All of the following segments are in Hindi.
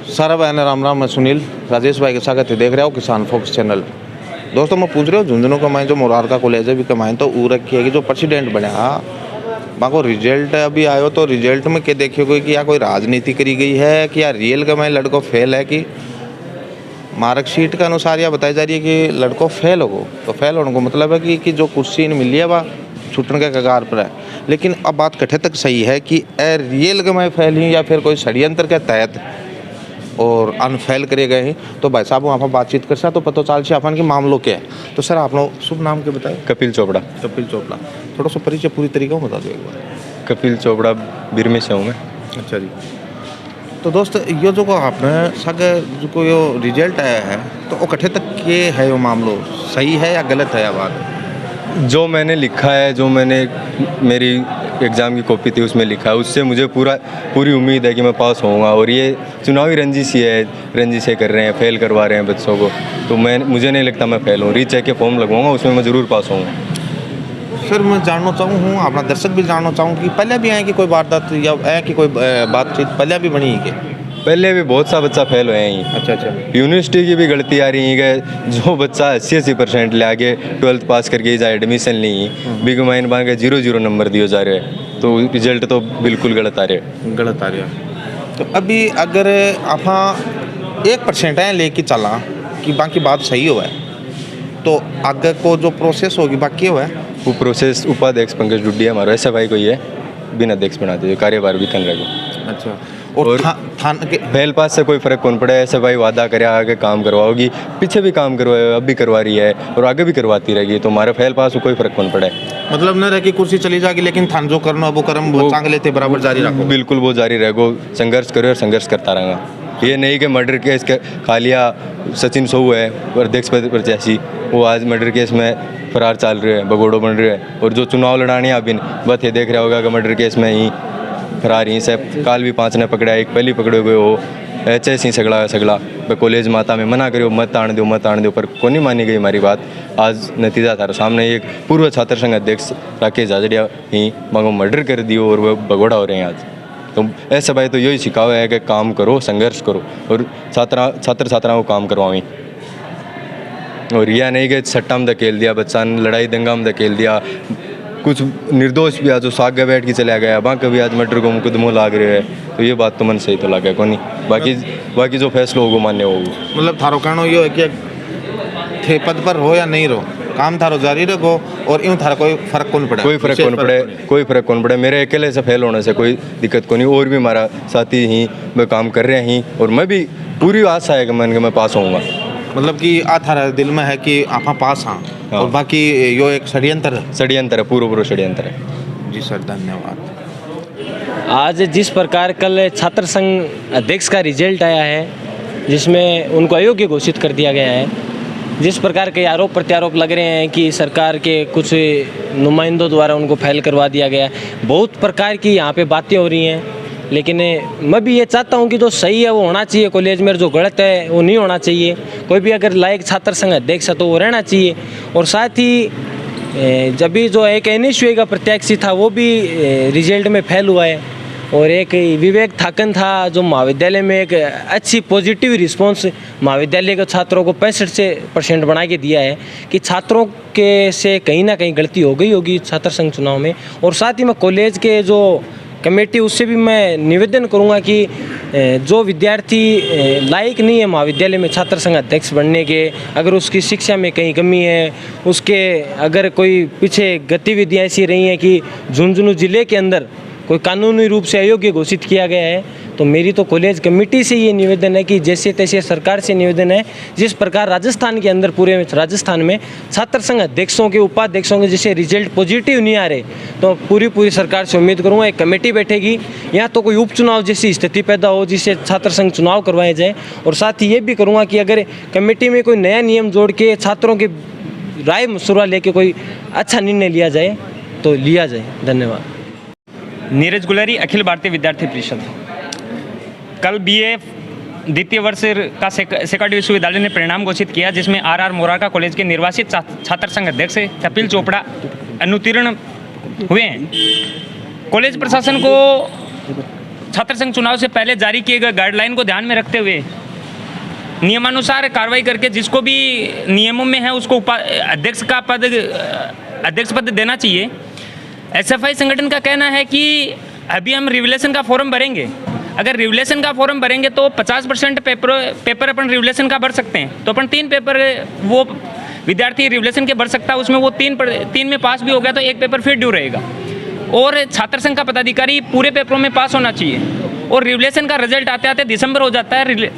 सारा भाई ने राम राम। मैं सुनील राजेश भाई के स्वागत है, देख रहे हो किसान फोक्स चैनल। दोस्तों मैं पूछ रहा हूँ झुंझुनू कमाएँ जो मुरारका कॉलेज है भी कमाएँ तो वो रखी है कि जो प्रेसिडेंट बने वहाँ को रिजल्ट अभी आयो तो रिजल्ट में क्या देखिए कोई कि या कोई राजनीति करी गई है कि या रियल कमाएँ लड़को फेल है कि मार्कशीट के अनुसार यह बताई जा रही है कि लड़को फेल हो। तो फेल होने को मतलब है कि जो कुर्सी मिली है वह छूटने के कगार पर है। लेकिन अब बात कठे तक सही है कि रियल कमाएँ फेल ही या फिर कोई षड्यंत्र के तहत और अनफेल करे गए हैं। तो भाई साहब वहाँ पर बातचीत कर सकते तो पता चल से अपन के मामलों के है। तो सर आप लोग शुभ नाम के बताए। कपिल चोपड़ा। कपिल चोपड़ा, थोड़ा सा परिचय पूरी तरीके में बता दो एक बार। कपिल चोपड़ा बिरमे से हूँ मैं। अच्छा जी। तो दोस्त ये जो को आपने सगे जो को यो रिजल्ट आया है तो वो कठे तक ये है, वो मामलो सही है या गलत है? बात जो मैंने लिखा है, जो मैंने मेरी एग्ज़ाम की कॉपी थी उसमें लिखा है, उससे मुझे पूरी उम्मीद है कि मैं पास होऊंगा। और ये चुनावी रंजिश ही है, रंजिशें कर रहे हैं, फेल करवा रहे हैं बच्चों को। तो मुझे नहीं लगता मैं फेल हूँ। रीचेक के फॉर्म लगवाऊंगा, उसमें मैं ज़रूर पास होऊंगा। सर मैं जानना चाहूँ अपना दर्शक भी जानना चाहूँ कि पहले भी आए कि कोई वारदात या है कि कोई बातचीत पहले भी बनी है कि पहले भी बहुत सा बच्चा फेल हुए हैं। अच्छा। यूनिवर्सिटी की भी गलती आ रही है कि जो बच्चा 80% ले आगे 12th पास करके जाए एडमिशन नहीं बिग माइन बन के 0 नंबर दिए जा रहे हैं। तो रिजल्ट तो बिल्कुल गलत आ रहे हैं। तो अभी अगर आप 1% है लेके चला कि बाकी बात सही हुआ है तो आगे को जो प्रोसेस होगी बाकी हुआ है वो प्रोसेस उपाध्यक्ष पंकज डुड्डिया हमारा ऐसा भाई कोई है बिना अध्यक्ष बना दीजिए, कार्यभार भी कर रहेगा। अच्छा। और थान के फेल पास से कोई फर्क कौन पड़े। ऐसे भाई वादा करे आगे काम करवाओगी, पीछे भी काम करवाए, अब भी करवा रही है और आगे भी करवाती रहेगी। तो हमारे फेल पास कोई फर्क कौन पड़े। मतलब न रहे कि कुर्सी चली जाएगी लेकिन थान जो करना वो कर्म वो चांगले थे बराबर जारी रखो। बिल्कुल वो जारी रहेगो, संघर्ष करो और संघर्ष करता रहेगा। ये नहीं कि मर्डर केस के खा लिया सचिन सोहू है अध्यक्ष प्रत्याशी, वो आज मर्डर केस में फरार चल रहे हैं, भगोड़ो बन रहे हैं। और जो चुनाव लड़ाने अभी बस ये देख रहा होगा कि मर्डर केस में ही फरार ही से काल भी 5 ने पकड़ा, एक पहली पकड़े हुए हो एच ही सगला कॉलेज माता में मना करो मत आने दो पर को नहीं मानी गई हमारी बात। आज नतीजा था सामने, एक पूर्व छात्र संघ अध्यक्ष राकेश जाजड़िया ही मगो मर्डर कर दियो और वह भगोड़ा हो रहे हैं आज। तो ऐसे भाई तो यही सिखावा है कि काम करो, संघर्ष करो और छात्राओं को काम करवाएं। और यह नहीं कि सट्टा में धकेल दिया बच्चा ने, लड़ाई दंगा में धकेल दिया। कुछ निर्दोष भी आज जो साग बैठ के चला गया, वहाँ कभी आज मर्डर को मुकदमों लाग रहे हैं। तो ये बात तो मन सही तो लगे को नहीं, बाकी जो फैसला होगा मान्य होगा। मतलब थारो कहना ये है कि थे पद पर हो या नहीं रहो काम थारो जारी रखो और यूँ थारा कोई फर्क कौन पड़े। कोई फर्क कौन पड़े। मेरे अकेले से फेल होने से कोई दिक्कत को नहीं। और भी हमारा साथी ही मैं काम कर रहे हैं और मैं भी पूरी आशा है कि मैं पास होऊंगा। मतलब कि थारा दिल में है कि आप पास हाँ और बाकी यो एक षड्यंत्र है, पूरा षड्यंत्र है। जी सर धन्यवाद। आज जिस प्रकार कल छात्र संघ अध्यक्ष का रिजल्ट आया है जिसमें उनको अयोग्य घोषित कर दिया गया है, जिस प्रकार के आरोप प्रत्यारोप लग रहे हैं कि सरकार के कुछ नुमाइंदों द्वारा उनको फेल करवा दिया गया है, बहुत प्रकार की यहाँ पे बातें हो रही हैं। लेकिन मैं भी ये चाहता हूँ कि जो सही है वो होना चाहिए कॉलेज में, जो गलत है वो नहीं होना चाहिए। कोई भी अगर लायक छात्र संघ अध्यक्ष है तो वो रहना चाहिए। और साथ ही जब भी जो एक NSU का प्रत्याशी था वो भी रिजल्ट में फेल हुआ है। और एक विवेक थाकन था जो महाविद्यालय में एक अच्छी पॉजिटिव रिस्पांस महाविद्यालय के छात्रों को 65% बना के दिया है कि छात्रों के से कहीं ना कहीं गलती हो गई होगी छात्र संघ चुनाव में। और साथ ही मैं कॉलेज के जो कमेटी उससे भी मैं निवेदन करूंगा कि जो विद्यार्थी लायक नहीं है महाविद्यालय में छात्र संघ अध्यक्ष बनने के, अगर उसकी शिक्षा में कहीं कमी है, उसके अगर कोई पीछे गतिविधियाँ ऐसी रही हैं कि झुंझुनू जिले के अंदर कोई कानूनी रूप से अयोग्य घोषित किया गया है, तो मेरी तो कॉलेज कमेटी से ये निवेदन है कि जैसे तैसे सरकार से निवेदन है जिस प्रकार राजस्थान के अंदर पूरे राजस्थान में छात्र संघ अध्यक्षों के उपाध्यक्षों के जैसे रिजल्ट पॉजिटिव नहीं आ रहे, तो पूरी सरकार से उम्मीद करूँगा एक कमेटी बैठेगी या तो कोई उपचुनाव जैसी स्थिति पैदा हो जिससे छात्र संघ चुनाव करवाए जाए। और साथ ही ये भी करूँगा कि अगर कमेटी में कोई नया नियम जोड़ के छात्रों के राय मशुरा लेके कोई अच्छा निर्णय लिया जाए तो लिया जाए। धन्यवाद। नीरज गुलेरी, अखिल भारतीय विद्यार्थी परिषद। कल BA द्वितीय वर्ष का सेकंड विश्वविद्यालय ने परिणाम घोषित किया जिसमें RR मोरारका कॉलेज के निर्वाचित छात्र संघ अध्यक्ष कपिल चोपड़ा अनुत्तीर्ण हुए हैं। कॉलेज प्रशासन को छात्र संघ चुनाव से पहले जारी किए गए गाइडलाइन को ध्यान में रखते हुए नियमानुसार कार्रवाई करके जिसको भी नियमों में है उसको अध्यक्ष पद देना चाहिए। एसएफआई संगठन का कहना है कि अभी हम रिवलेशन का फॉर्म भरेंगे, अगर रिवलेशन का फॉर्म भरेंगे तो 50% पेपर अपन रिवलेशन का भर सकते हैं, तो अपन 3 पेपर वो विद्यार्थी रिवलेशन के भर सकता है, उसमें वो 3 में पास भी हो गया तो 1 पेपर फिर ड्यू रहेगा। और छात्र संघ का पदाधिकारी पूरे पेपरों में पास होना चाहिए। और रिवलेशन का रिजल्ट आते आते दिसंबर हो जाता है,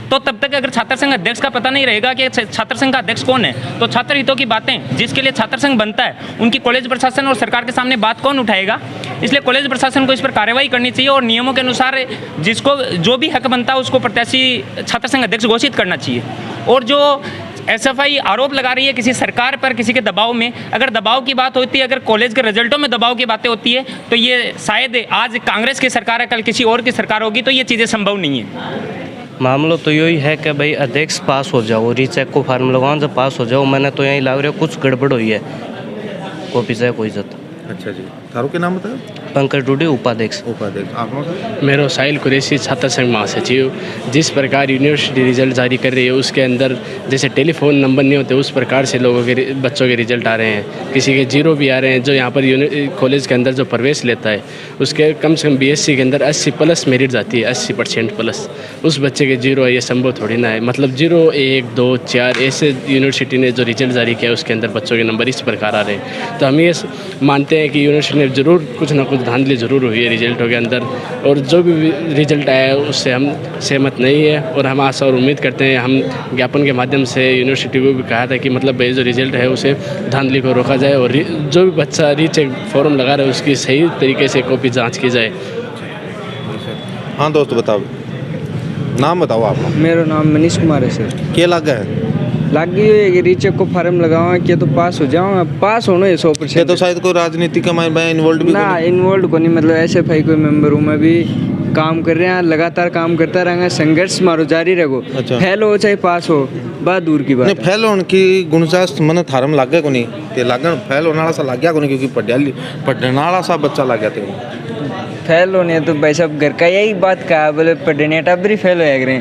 तो तब तक अगर छात्र संघ अध्यक्ष का पता नहीं रहेगा कि छात्र संघ का अध्यक्ष कौन है, तो छात्र हितों की बातें जिसके लिए छात्र संघ बनता है उनकी कॉलेज प्रशासन और सरकार के सामने बात कौन उठाएगा। इसलिए कॉलेज प्रशासन को इस पर कार्रवाई करनी चाहिए और नियमों के अनुसार जिसको जो भी हक बनता है उसको प्रत्याशी छात्र संघ अध्यक्ष घोषित करना चाहिए। और जो एसएफआई आरोप लगा रही है किसी सरकार पर किसी के दबाव में, अगर दबाव की बात होती है, अगर कॉलेज के रिजल्टों में दबाव की बातें होती है तो ये शायद आज कांग्रेस की सरकार है, कल किसी और की सरकार होगी, तो ये चीज़ें संभव नहीं है। मामला तो यही है कि भाई अध्यक्ष पास हो जाओ, रीचेक को फार्म लगवाओ, जब पास हो जाओ। मैंने तो यही लग रहा है कुछ गड़बड़ हुई है, कॉपी से कोई इज्जत। अच्छा जी, थारू के नाम बताओ। पंकज डूडे उपाध्यक्ष। आप मेरो साहिल कुरैशी छात्र संघ महासचिव। जिस प्रकार यूनिवर्सिटी रिजल्ट जारी कर रही है उसके अंदर जैसे टेलीफोन नंबर नहीं होते उस प्रकार से लोगों के बच्चों के रिजल्ट आ रहे हैं, किसी के 0 भी आ रहे हैं। जो यहाँ पर कॉलेज के अंदर जो प्रवेश लेता है उसके कम से कम बीएससी के अंदर 80+ मेरिट जाती है, 80% प्लस। उस बच्चे के 0 है ये संभव थोड़ी ना है। मतलब 0, 1, 2, 4 ऐसे यूनिवर्सिटी ने जो रिजल्ट जारी किया उसके अंदर बच्चों के नंबर इस प्रकार आ रहे हैं। तो हम ये मानते हैं कि यूनिवर्सिटी ने ज़रूर कुछ ना कुछ धांधली ज़रूर हुई है रिजल्टों के अंदर, और जो भी रिजल्ट आया है उससे हम सहमत नहीं है। और हम आशा और उम्मीद करते हैं, हम ज्ञापन के माध्यम से यूनिवर्सिटी को भी कहा था कि मतलब जो रिजल्ट है उसे धांधली को रोका जाए और जो भी बच्चा रीचेक फॉर्म लगा रहा है उसकी सही तरीके से कॉपी जाँच की जाए। हाँ दोस्त बताओ, नाम बताओ आप। मेरा नाम मनीष कुमार है सर। क्या लगा है? लागी है रीचेक को फार्म लगाऊँ कि तो पास हो जाऊँ, पास होना है 100%। ये तो शायद कोई राजनीति का मैं इन्वॉल्व भी ना इन्वॉल्व को नहीं, मतलब एसएफआई कोई मेंबर हूँ मैं भी, काम कर रहे हैं, लगातार काम करता रहेंगे, संघर्ष मारो जारी रखो। अच्छा। फेल हो चाहे पास हो, बात दूर की बात नहीं फेल होने की गुंजाइश मैंने थारम लग गया को नहीं, ते लागन फेल होने वाला सा लग गया को नहीं, क्योंकि पढ़ने वाला सा बच्चा लग गया थे। फेल होने तो भाई साहब घर का यही बात कहा, बोले पढ़ने टाबर ही फेल हो गए।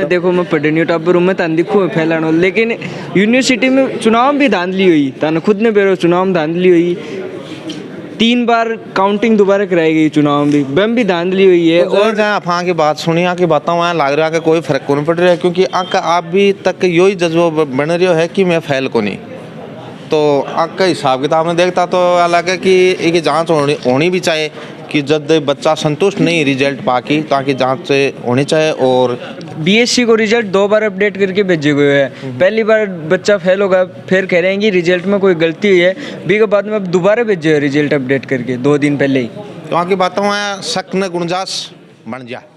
देखो मैं पढ़ने टाबर हूँ, मैं तन दिखूँ फैलानो, लेकिन यूनिवर्सिटी में चुनाव भी धांधली हुई, तन खुद ने बेरो चुनाव में धांधली हुई, 3 बार काउंटिंग दोबारा कराई गई चुनाव में भी धांधली हुई है। तो और जहाँ आप की बात सुनी, की बातें वहाँ लग रहा है कि कोई फर्क नहीं पड़ रहा है, क्योंकि आप भी तक यही जज्बा बन रही है कि मैं फैल को नहीं, तो आपका हिसाब किताब में देखता तो अलग है कि एक जांच होनी भी चाहिए कि जब बच्चा संतुष्ट नहीं रिजल्ट पाकी, ताकि जांच होनी चाहिए। और बीएससी को रिजल्ट 2 बार अपडेट करके भेजे गए हैं। पहली बार बच्चा फेल होगा, फिर कह रहे हैं कि रिजल्ट में कोई गलती हुई है, बी के बाद में अब दोबारा भेजे रिजल्ट अपडेट करके 2 दिन पहले ही। तो वहाँ की बातों में शक न गुंजाइश बन जाए।